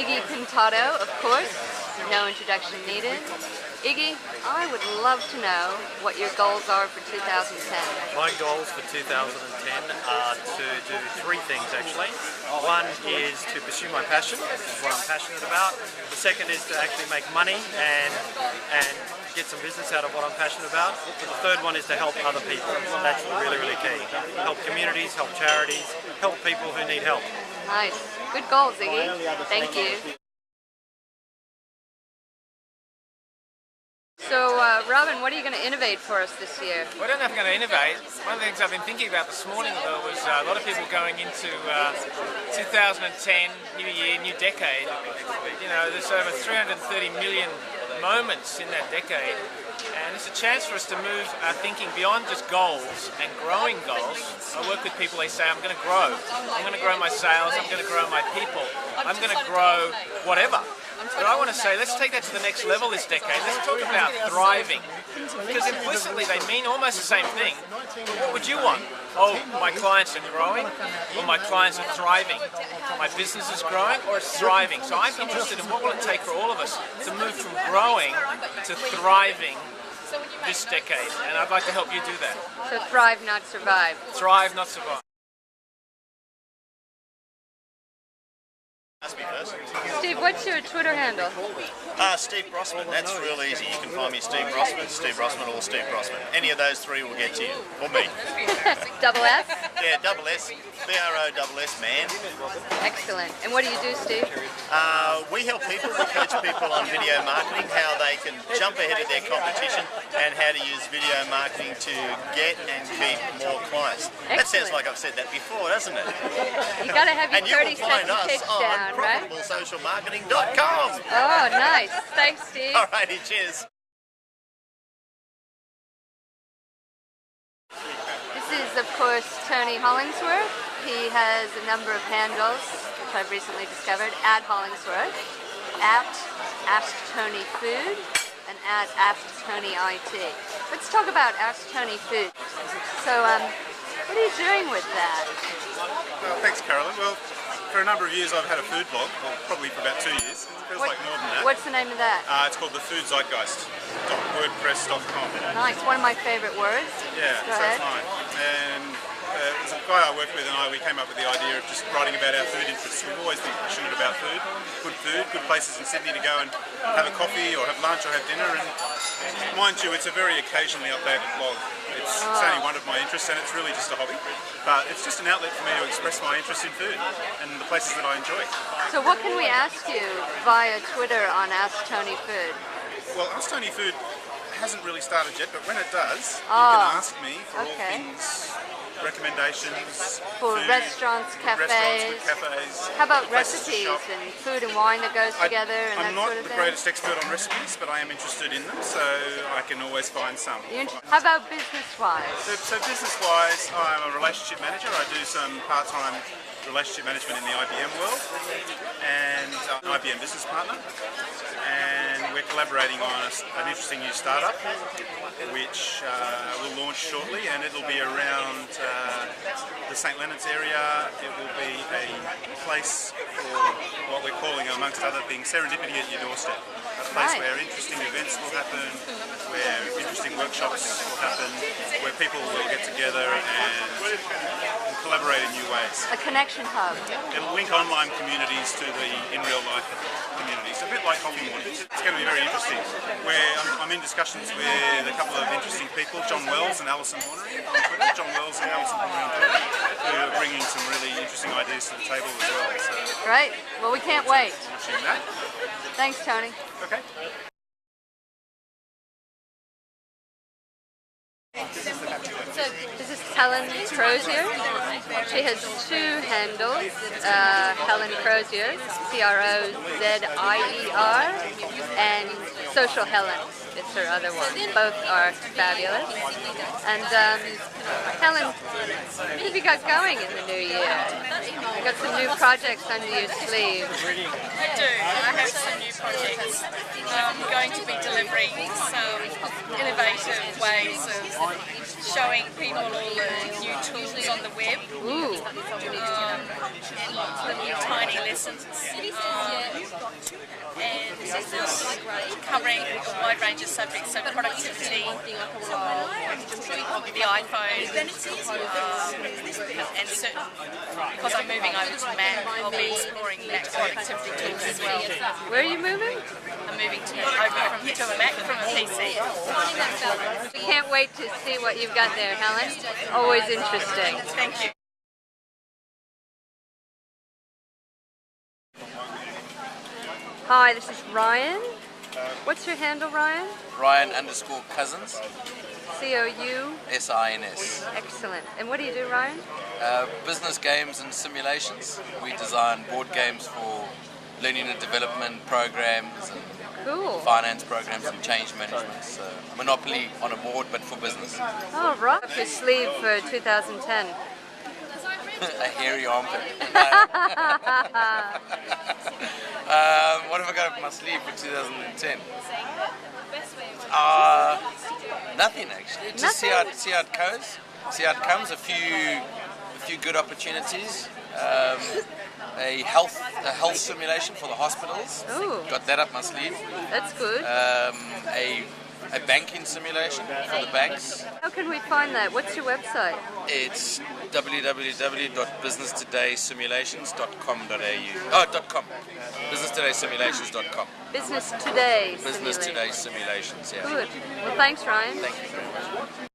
Iggy Pintado, of course, no introduction needed. Iggy, I would love to know what your goals are for 2010. My goals for 2010 are to do three things actually. One is to pursue my passion, which is what I'm passionate about. The second is to actually make money and get some business out of what I'm passionate about. The third one is to help other people. That's really, really key. Help communities, help charities, help people who need help. Nice. Good goals, Iggy. Thank you. So, Robin, what are you going to innovate for us this year? Well, I don't know if I'm going to innovate. One of the things I've been thinking about this morning, though, was a lot of people going into 2010, new year, new decade. You know, there's over 330 million moments in that decade, and it's a chance for us to move our thinking beyond just goals and growing goals. I work with people, they say, I'm going to grow. I'm going to grow my sales, I'm going to grow my people, I'm going to grow whatever. But I want to say, let's take that to the next level this decade. Let's talk about thriving. Because implicitly they mean almost the same thing. But what would you want? Oh, my clients are growing, or my clients are thriving. My business is growing, or it's thriving. So I'm interested in what will it take for all of us to move from growing to thriving this decade. And I'd like to help you do that. So thrive, not survive. Thrive, not survive. Steve, what's your Twitter handle? Steve Brossman. That's real easy. You can find me Steve Brossman, or Steve Brossman. Any of those three will get to you. Or me. Double S? Yeah, double S. B-R-O-S-S, man. Excellent. And what do you do, Steve? We help people, we coach people on video marketing, how they can jump ahead of their competition and how to use video marketing to get and keep more clients. Excellent. That sounds like I've said that before, doesn't it? You got to have your 30 find second us pitch on down, right? ProfitableSocialMarketing.com. Oh, nice. Thanks, Steve. Alrighty, cheers. This is, of course, Tony Hollingsworth. He has a number of handles, which I've recently discovered, at Hollingsworth, at AskTonyFood, and at AskTonyIT. Let's talk about AskTonyFood. So, what are you doing with that? Thanks, Carolyn. Well, for a number of years I've had a food blog, well, probably for about 2 years. It feels like more than that. What's the name of that? It's called thefoodzeitgeist.wordpress.com. Nice, one of my favorite words. Yeah, Go so ahead. it's mine. And there's a guy I work with and we came up with the idea of just writing about our food interests. We've always been passionate about food, good places in Sydney to go and have a coffee or have lunch or have dinner. And mind you, it's a very occasionally updated blog. It's only one of my interests and it's really just a hobby. But it's just an outlet for me to express my interest in food and the places that I enjoy. So what can we ask you via Twitter on AskTonyFood? Well, AskTonyFood hasn't really started yet, but when it does, you can ask me for all things, recommendations, for food, restaurants, cafes. How about recipes and food and wine that goes together and that sort of thing? I'm not the greatest expert on recipes, but I am interested in them, so I can always find some. How about business-wise? So business-wise, I'm a relationship manager. I do some part-time relationship management in the IBM world, and I'm an IBM business partner. And we're collaborating on an interesting new startup which will launch shortly, and it'll be around the St. Leonard's area. It will be a place for what we're calling, amongst other things, serendipity at your doorstep. A place where interesting events will happen, where interesting workshops will happen, where people will get together and collaborate in new ways. A connection hub. It'll link online communities to the in real life communities, a bit like coffee mornings. It's going to be very interesting. I'm in discussions with a couple of interesting people, John Wells and Alison Hornery on Twitter. John Wells and Alison Hornery on Twitter, who are bringing some really interesting ideas to the table as well. So, great. Well, we can't wait. That. Thanks, Tony. Okay. So this is Helen Crozier. She has two handles, Helen Crozier, C-R-O-Z-I-E-R, and Social Helen. it's her other one. Both are fabulous. And Helen, what have you got going in the new year? You got some new projects under your sleeve. I do. I have some new projects. I'm going to be delivering some innovative ways of showing people all the new tools on the web. Ooh. The new tiny lessons. And covering a wide range of subjects, so productivity, the iPhone, and certain, because I'm moving over to Mac, I'll be exploring Mac productivity tools as well. Where are you moving? I'm moving to a Mac from a PC. We can't wait to see what you've got there, Helen. Always interesting. Thank you. Hi, this is Ryan. What's your handle, Ryan? Ryan_Cousins, COUSINS. Excellent. And what do you do, Ryan? business games and simulations. We design board games for learning and development programs, and Cool. finance programs and change management. So Monopoly on a board, but for business. Oh, right. Up your sleeve for 2010. A hairy armpit. What have I got up my sleeve for 2010? Nothing actually. Just see how it goes. See how it comes. A few good opportunities. A health simulation for the hospitals. Ooh. Got that up my sleeve. That's good. A banking simulation for the banks. How can we find that? What's your website? It's www.businesstodaysimulations.com.au. Oh, .com. Businesstodaysimulations.com. Business Today. Business Simulation. Today Simulations, yeah. Good. Well, thanks, Ryan. Thank you very much.